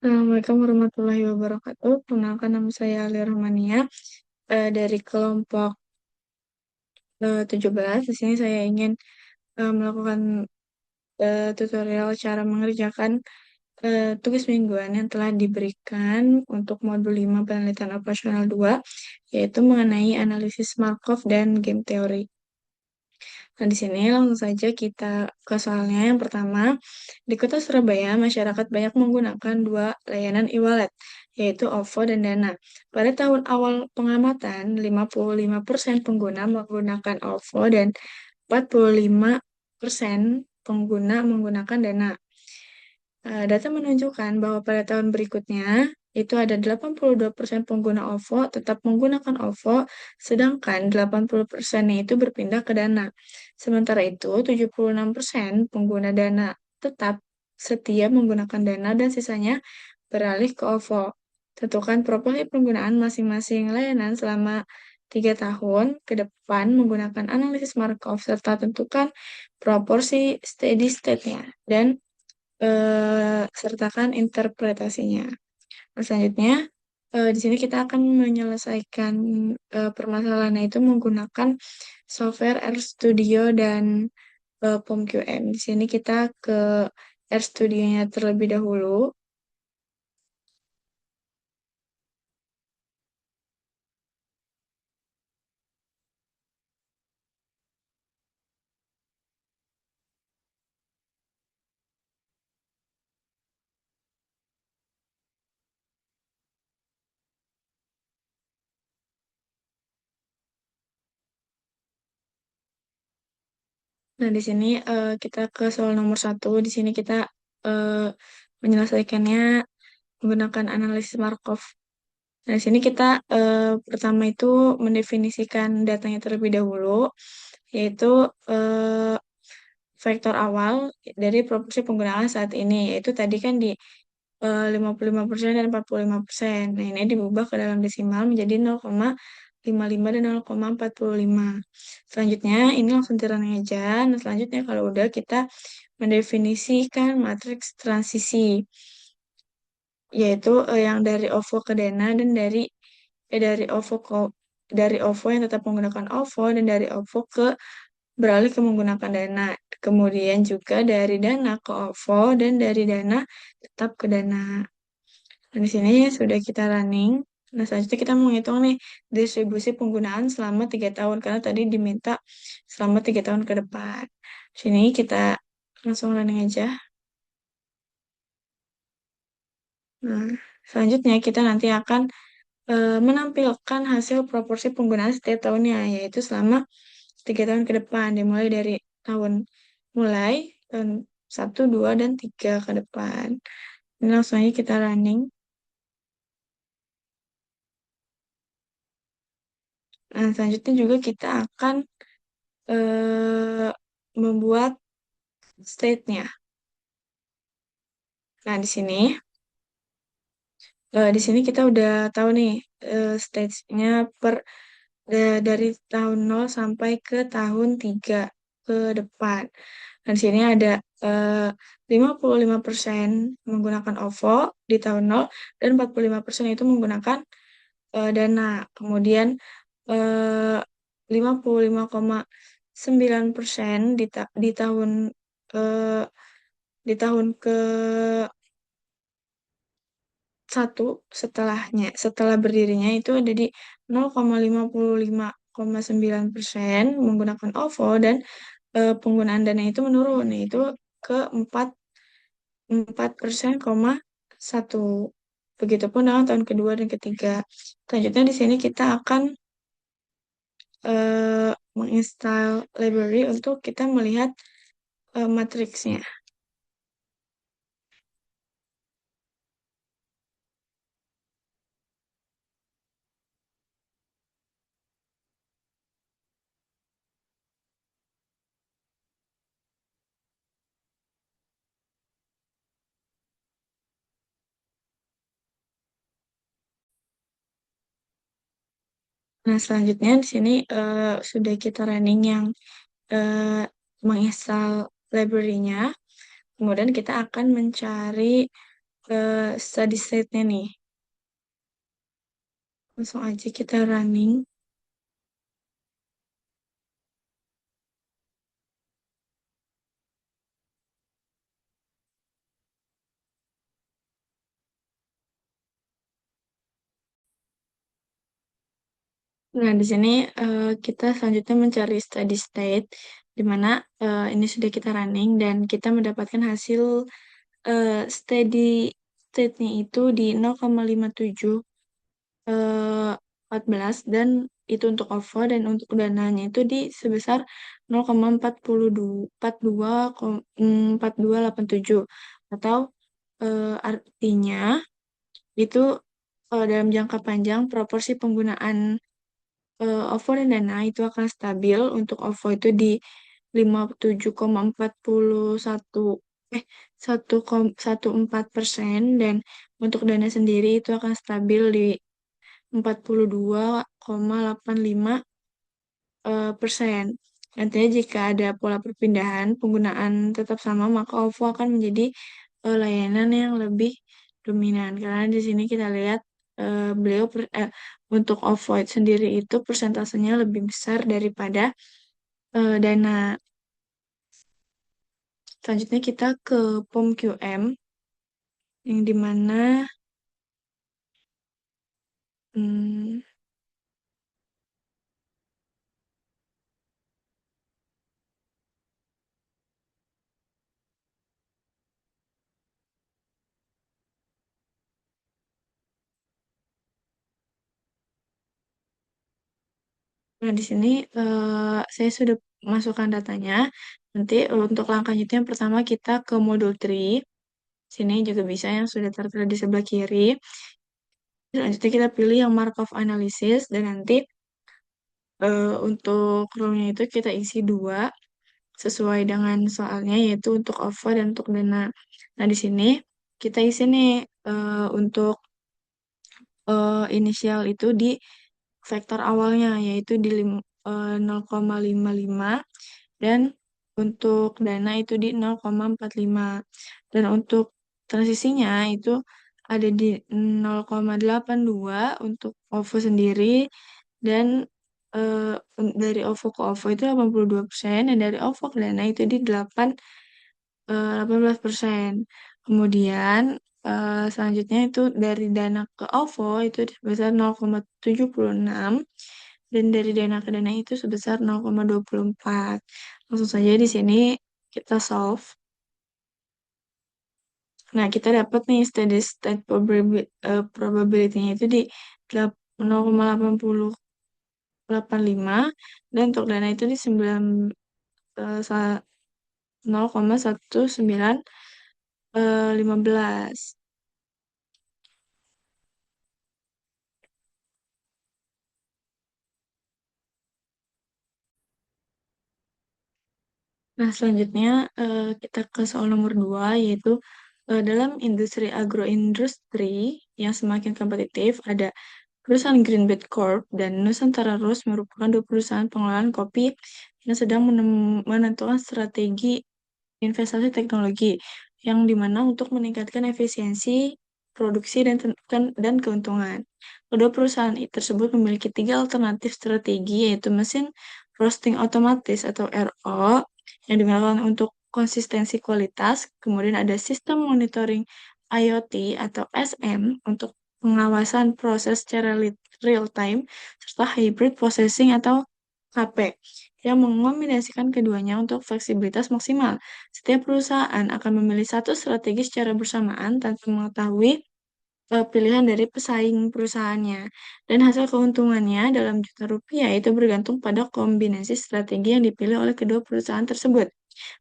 Assalamualaikum warahmatullahi wabarakatuh. Perkenalkan nama saya Alia Rahmania dari kelompok 17. Di sini saya ingin melakukan tutorial cara mengerjakan tugas mingguan yang telah diberikan untuk modul 5 penelitian operasional 2, yaitu mengenai analisis Markov dan game teori. Nah, di sini langsung saja kita ke soalnya. Yang pertama, di kota Surabaya, masyarakat banyak menggunakan dua layanan e-wallet, yaitu OVO dan Dana. Pada tahun awal pengamatan, 55% pengguna menggunakan OVO dan 45% pengguna menggunakan Dana. Data menunjukkan bahwa pada tahun berikutnya, itu ada 82% pengguna OVO tetap menggunakan OVO, sedangkan 80% itu berpindah ke Dana. Sementara itu, 76% pengguna Dana tetap setia menggunakan Dana dan sisanya beralih ke OVO. Tentukan proporsi penggunaan masing-masing layanan selama 3 tahun ke depan menggunakan analisis Markov serta tentukan proporsi steady state-nya dan sertakan interpretasinya. Nah, selanjutnya, di sini kita akan menyelesaikan permasalahannya itu menggunakan software RStudio dan POM-QM. Di sini kita ke RStudio-nya terlebih dahulu. Nah, di sini kita ke soal nomor 1. Di sini kita eh, menyelesaikannya menggunakan analisis Markov. Nah, di sini kita pertama itu mendefinisikan datanya terlebih dahulu, yaitu eh, vektor awal dari proporsi penggunaan saat ini, yaitu tadi kan di 55% dan 45%. Nah, ini diubah ke dalam desimal menjadi 0,55 dan 0,45. Selanjutnya, ini langsung running aja. Nah, selanjutnya kalau udah kita mendefinisikan matriks transisi, yaitu yang dari OVO ke DANA dan dari OVO dari OVO yang tetap menggunakan OVO dan dari OVO ke beralih ke menggunakan Dana. Kemudian juga dari Dana ke OVO dan dari Dana tetap ke Dana. Nah, di sini sudah kita running. Nah, selanjutnya kita mau ngitung nih distribusi penggunaan selama 3 tahun karena tadi diminta selama 3 tahun ke depan. Sini kita langsung running aja. Nah, selanjutnya kita nanti akan menampilkan hasil proporsi penggunaan setiap tahunnya, yaitu selama 3 tahun ke depan, dimulai dari tahun mulai tahun 1, 2, dan 3 ke depan. Ini langsung aja kita running. Nah, selanjutnya juga kita akan eh, membuat state-nya. Nah, di sini kita udah tahu nih stage-nya dari tahun 0 sampai ke tahun 3 ke depan. Dan di sini ada eh, 55% menggunakan OVO di tahun 0 dan 45% itu menggunakan Dana. Kemudian eh, 55,9% eh, di tahun ke satu setelah berdirinya itu ada di 0,55,9% menggunakan OVO dan penggunaan dana itu menurun, yaitu ke 4% 1. Begitupun dengan tahun kedua dan ketiga. Selanjutnya di sini kita akan menginstal library untuk kita melihat matriksnya. Nah, selanjutnya di sini sudah kita running yang eh, menginstal library-nya. Kemudian kita akan mencari study state-nya nih. Langsung aja kita running. Nah, di sini kita selanjutnya mencari steady state, di mana ini sudah kita running dan kita mendapatkan hasil steady state-nya itu di 0,57 eh, 14 dan itu untuk OVO dan untuk dananya itu di sebesar 0,42 atau artinya itu dalam jangka panjang proporsi penggunaan OVO dan Dana itu akan stabil. Untuk OVO itu di 57,41 eh 1,14% dan untuk Dana sendiri itu akan stabil di 42,85 persen. Nantinya jika ada pola perpindahan penggunaan tetap sama, maka OVO akan menjadi layanan yang lebih dominan. Karena di sini kita lihat untuk OVO sendiri itu persentasenya lebih besar daripada Dana. Selanjutnya kita ke POM QM yang dimana hmm, nah, di sini saya sudah masukkan datanya. Nanti untuk langkahnya itu yang pertama kita ke modul 3. Sini juga bisa yang sudah tertera di sebelah kiri. Selanjutnya kita pilih yang Markov Analysis dan nanti untuk rule-nya itu kita isi dua sesuai dengan soalnya yaitu untuk OVO dan untuk dana. Nah, di sini kita isi nih untuk inisial itu di vektor awalnya yaitu di 0,55 dan untuk dana itu di 0,45 dan untuk transisinya itu ada di 0,82 untuk OVO sendiri dan dari OVO ke OVO itu 82% dan dari OVO ke dana itu di 18%. Kemudian selanjutnya itu dari dana ke OVO itu sebesar 0,76 dan dari dana ke dana itu sebesar 0,24. Langsung saja di sini kita solve. Nah, kita dapat nih steady state probability-nya itu di 0,8085 dan untuk dana itu di 0,1915. Nah, selanjutnya kita ke soal nomor 2, yaitu dalam industri agroindustri yang semakin kompetitif, ada perusahaan Greenbed Corp dan Nusantara Rose merupakan dua perusahaan pengelolaan kopi yang sedang menentukan strategi investasi teknologi yang dimana untuk meningkatkan efisiensi produksi dan keuntungan. Kedua perusahaan tersebut memiliki tiga alternatif strategi yaitu mesin roasting otomatis atau RO yang digunakan untuk konsistensi kualitas, kemudian ada sistem monitoring IoT atau SM untuk pengawasan proses secara real time, serta hybrid processing atau HP yang mengombinasikan keduanya untuk fleksibilitas maksimal. Setiap perusahaan akan memilih satu strategi secara bersamaan tanpa mengetahui pilihan dari pesaing perusahaannya. Dan hasil keuntungannya dalam juta rupiah itu bergantung pada kombinasi strategi yang dipilih oleh kedua perusahaan tersebut.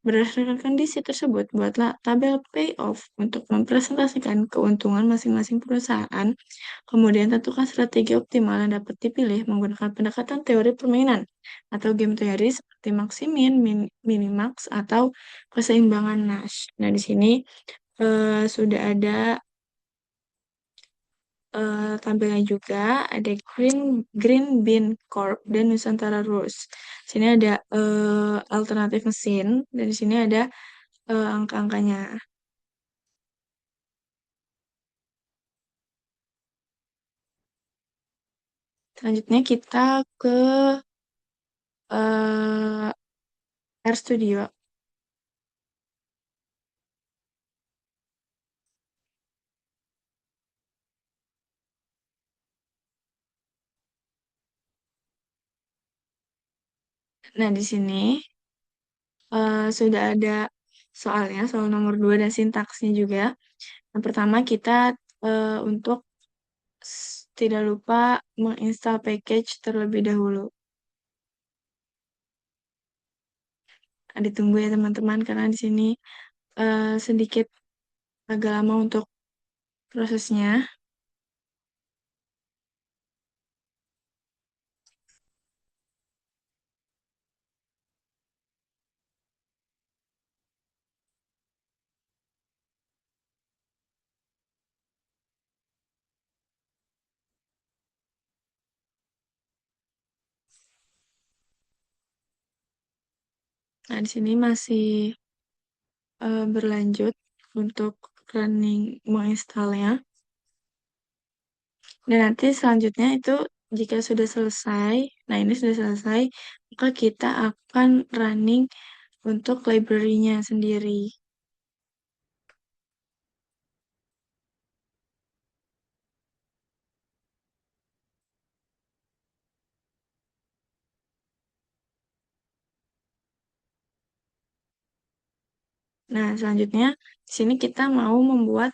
Berdasarkan kondisi tersebut, buatlah tabel payoff untuk mempresentasikan keuntungan masing-masing perusahaan. Kemudian tentukan strategi optimal yang dapat dipilih menggunakan pendekatan teori permainan atau game theory seperti maximin, minimax, atau keseimbangan Nash. Nah, di sini sudah ada tampilnya juga ada Green Bean Corp dan Nusantara Rose. Sini ada alternatif mesin dan di sini ada angka-angkanya. Selanjutnya kita ke eh R Studio. Nah, di sini sudah ada soalnya, soal nomor 2 dan sintaksnya juga. Yang pertama kita untuk tidak lupa menginstal package terlebih dahulu. Nah, ditunggu ya teman-teman karena di sini sedikit agak lama untuk prosesnya. Nah, di sini masih berlanjut untuk running menginstalnya. Dan nanti selanjutnya itu jika sudah selesai, nah ini sudah selesai, maka kita akan running untuk library-nya sendiri. Nah, selanjutnya di sini kita mau membuat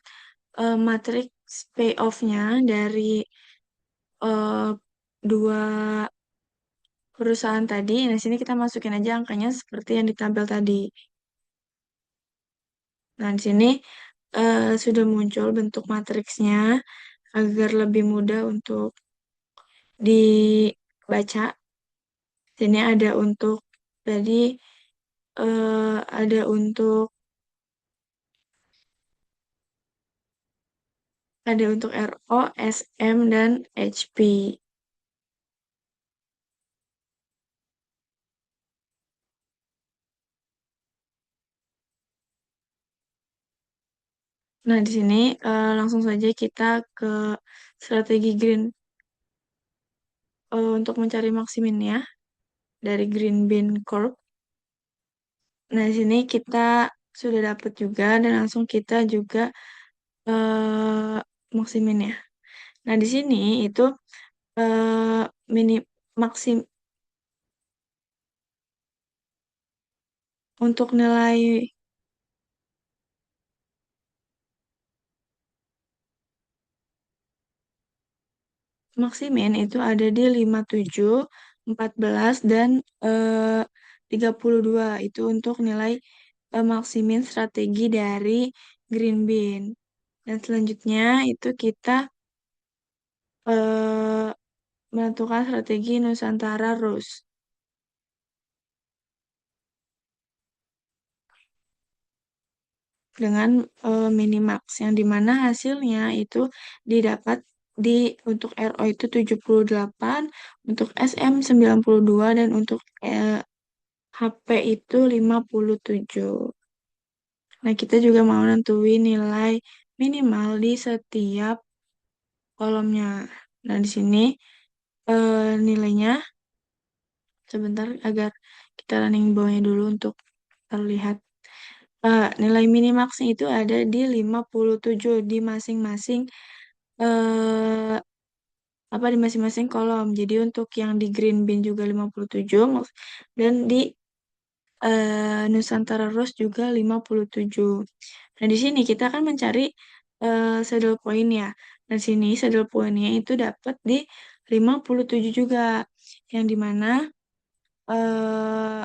matriks payoff-nya dari eh, dua perusahaan tadi. Nah, di sini kita masukin aja angkanya seperti yang di tabel tadi. Nah, di sini sudah muncul bentuk matriksnya agar lebih mudah untuk dibaca. Sini ada untuk tadi ada untuk RO, SM dan HP. Nah, di sini langsung saja kita ke strategi green untuk mencari maksiminnya dari Green Bean Corp. Nah, di sini kita sudah dapat juga dan langsung kita juga maksiminnya. Nah, di sini itu eh, mini maksim untuk nilai maksimin itu ada di 57, 14 dan eh, 32. Itu untuk nilai maksimin strategi dari Green Bean. Dan selanjutnya itu kita eh, menentukan strategi Nusantara Rus dengan minimax yang dimana hasilnya itu didapat untuk RO itu 78, untuk SM 92 dan untuk HP itu 57. Nah, kita juga mau nentuin nilai minimal di setiap kolomnya. Nah, di sini nilainya sebentar agar kita running bawahnya dulu untuk terlihat. Nilai minimaxnya itu ada di 57 di masing-masing eh, di masing-masing kolom. Jadi untuk yang di green bean juga 57 dan di Nusantara Rose juga 57. Nah, di sini kita akan mencari saddle point ya. Nah, di sini saddle point-nya itu dapat di 57 juga. Yang dimana eh,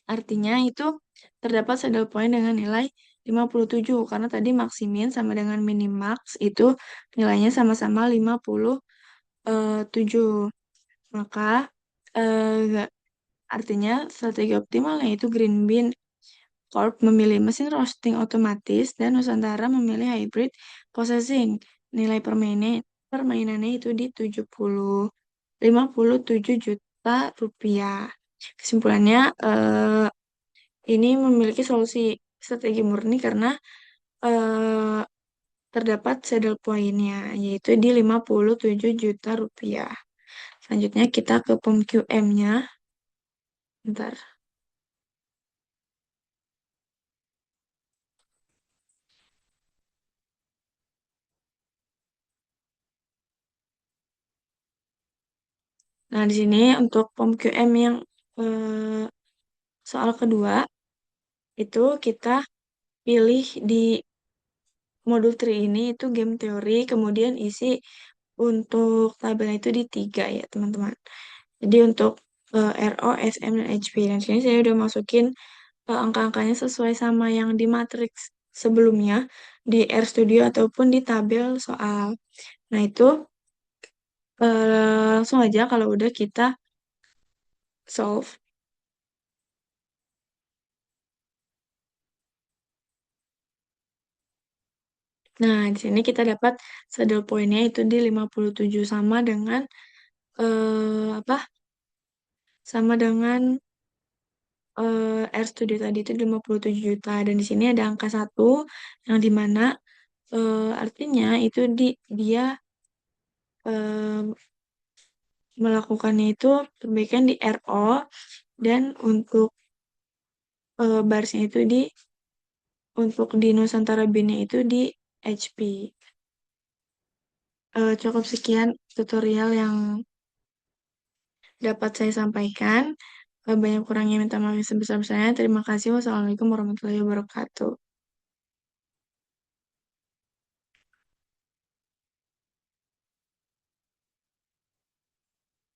artinya itu terdapat saddle point dengan nilai 57 karena tadi maksimin sama dengan minimax itu nilainya sama-sama 57. Maka artinya strategi optimal yaitu Green Bean Corp memilih mesin roasting otomatis dan Nusantara memilih hybrid processing. Nilai permainannya itu di 57 juta rupiah. Kesimpulannya, ini memiliki solusi strategi murni karena eh, terdapat saddle point-nya, yaitu di 57 juta rupiah. Selanjutnya kita ke pom QM-nya. Bentar. Nah, di sini untuk pom QM yang eh, soal kedua, itu kita pilih di modul 3 ini itu game teori, kemudian isi untuk tabelnya itu di 3 ya, teman-teman. Jadi untuk RO, SM, dan HP. Dan sini saya udah masukin angka-angkanya sesuai sama yang di matriks sebelumnya, di RStudio ataupun di tabel soal. Nah, itu langsung aja kalau udah kita solve. Nah, di sini kita dapat saddle point-nya itu di 57 sama dengan apa? Sama dengan R Studio tadi itu 57 juta. Dan di sini ada angka satu yang dimana artinya itu dia eh, melakukannya itu perbaikan di RO dan untuk barsnya itu untuk di Nusantara bin-nya itu di HP. Cukup sekian tutorial yang dapat saya sampaikan. Banyak kurangnya minta maaf yang sebesar-besarnya. Terima kasih. Wassalamualaikum warahmatullahi wabarakatuh.